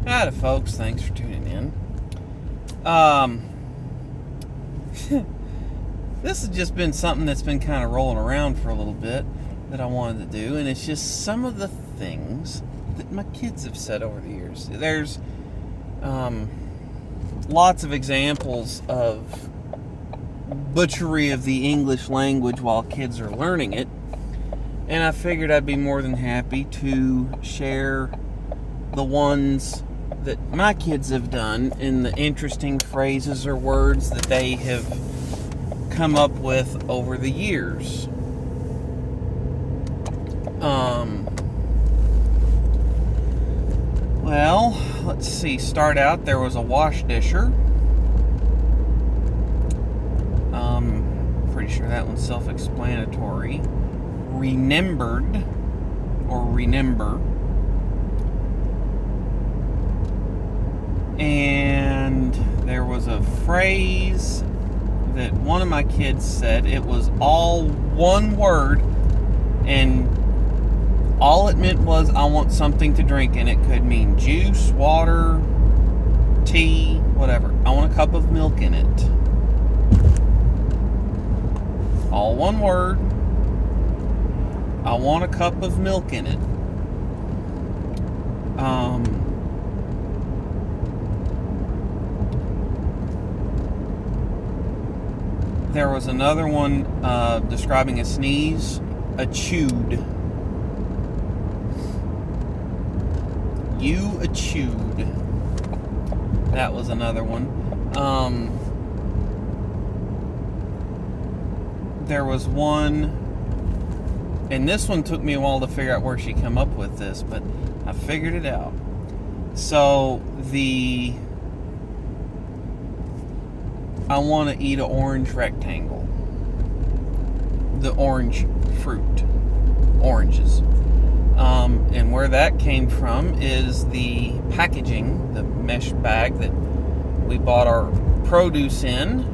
Hi, folks. Thanks for tuning in. This has just been something that's been kind of rolling around for a little bit that I wanted to do, and it's just some of the things that my kids have said over the years. There's lots of examples of butchery of the English language while kids are learning it, and I figured I'd be more than happy to share the ones that my kids have done in the interesting phrases or words that they have come up with over the years. Well, let's see. Start out, there was a wash disher. Pretty sure that one's self-explanatory. Remembered, or remember. And there was a phrase that one of my kids said. It was all one word, and all it meant was, I want something to drink, and it could mean juice, water, tea, whatever. I want a cup of milk in it. All one word. I want a cup of milk in it. There was another one describing a sneeze, a chewed. You a chewed. That was another one. There was one, and this one took me a while to figure out where she came up with this, but I figured it out. So I want to eat an orange rectangle. The orange fruit. Oranges. And where that came from is the packaging, the mesh bag that we bought our produce in,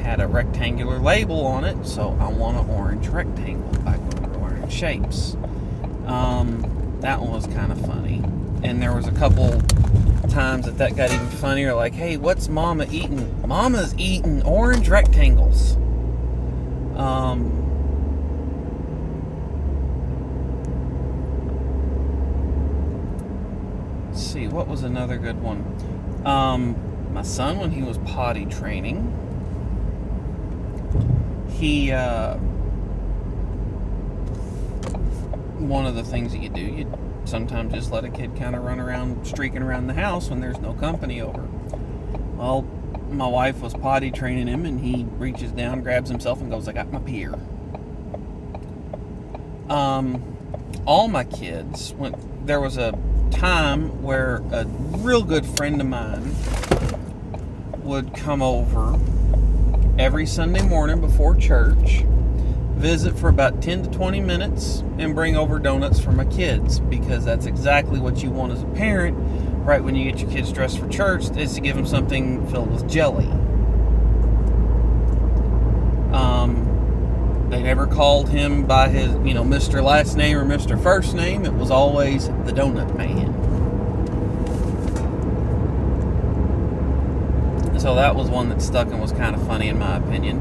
had a rectangular label on it, so I want an orange rectangle by going to orange shapes. That one was kind of funny. And there was a couple times that got even funnier, like, hey, what's Mama eating? Mama's eating orange rectangles. Let's see, what was another good one? My son, when he was potty training, he one of the things that you sometimes just let a kid kind of run around, streaking around the house when there's no company over. Well, my wife was potty training him, and he reaches down, grabs himself, and goes, I got my peer. All my kids, there was a time where a real good friend of mine would come over every Sunday morning before church, visit for about 10 to 20 minutes, and bring over donuts for my kids, because that's exactly what you want as a parent right when you get your kids dressed for church, is to give them something filled with jelly. They never called him by his, Mr. last name or Mr. first name. It was always the donut man. So that was one that stuck and was kind of funny in my opinion.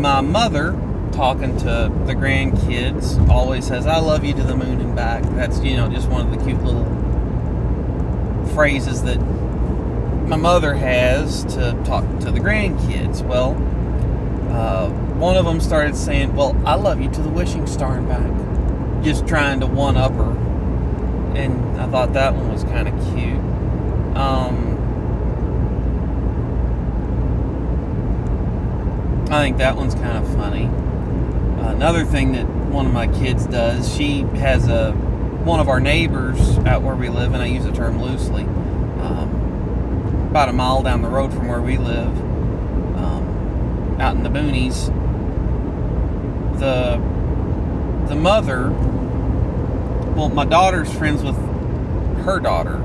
My mother, talking to the grandkids, always says, I love you to the moon and back. That's, just one of the cute little phrases that my mother has to talk to the grandkids. Well, one of them started saying, well, I love you to the wishing star and back. Just trying to one-up her. And I thought that one was kind of cute. I think that one's kind of funny. Another thing that one of my kids does, she has one of our neighbors out where we live, and I use the term loosely, about a mile down the road from where we live, out in the boonies. The mother, well, my daughter's friends with her daughter,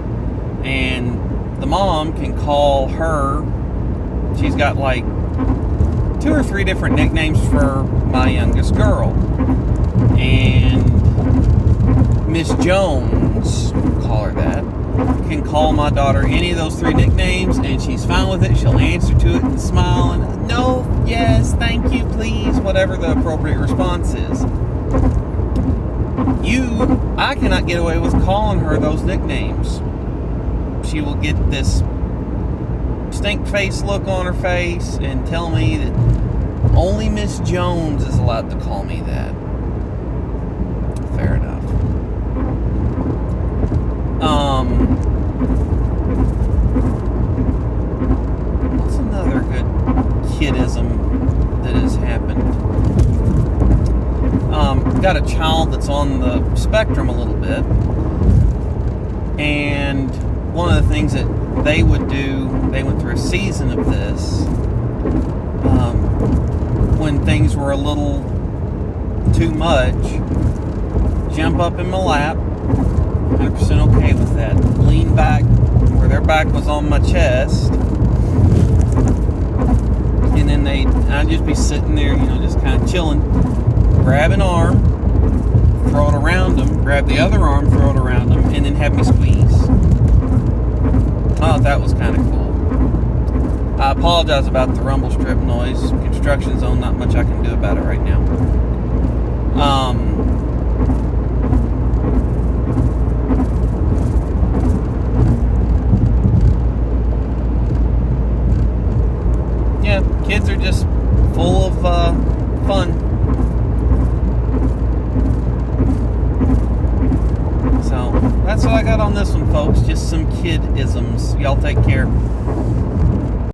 and the mom can call her, she's got like 2 or 3 different nicknames for my youngest girl. And Miss Jones, call her that, can call my daughter any of those 3 nicknames, and she's fine with it. She'll answer to it and smile and no, yes, thank you, please, whatever the appropriate response is. I cannot get away with calling her those nicknames. She will get this stink face look on her face and tell me that only Miss Jones is allowed to call me that. Fair enough. What's another good kidism that has happened? Got a child that's on the spectrum a little bit, and one of the things that they would do, they went through a season of this, when things were a little too much, jump up in my lap, 100% okay with that, lean back where their back was on my chest, and then I'd just be sitting there, just kind of chilling, grab an arm, throw it around them, grab the other arm, throw it around them, and then have me squeeze. Oh, that was kind of cool. I apologize about the rumble strip noise. Construction zone, not much I can do about it right now. Yeah, kids are just full of fun. So, that's what I got on this one, folks. Just some kid-isms. Y'all take care.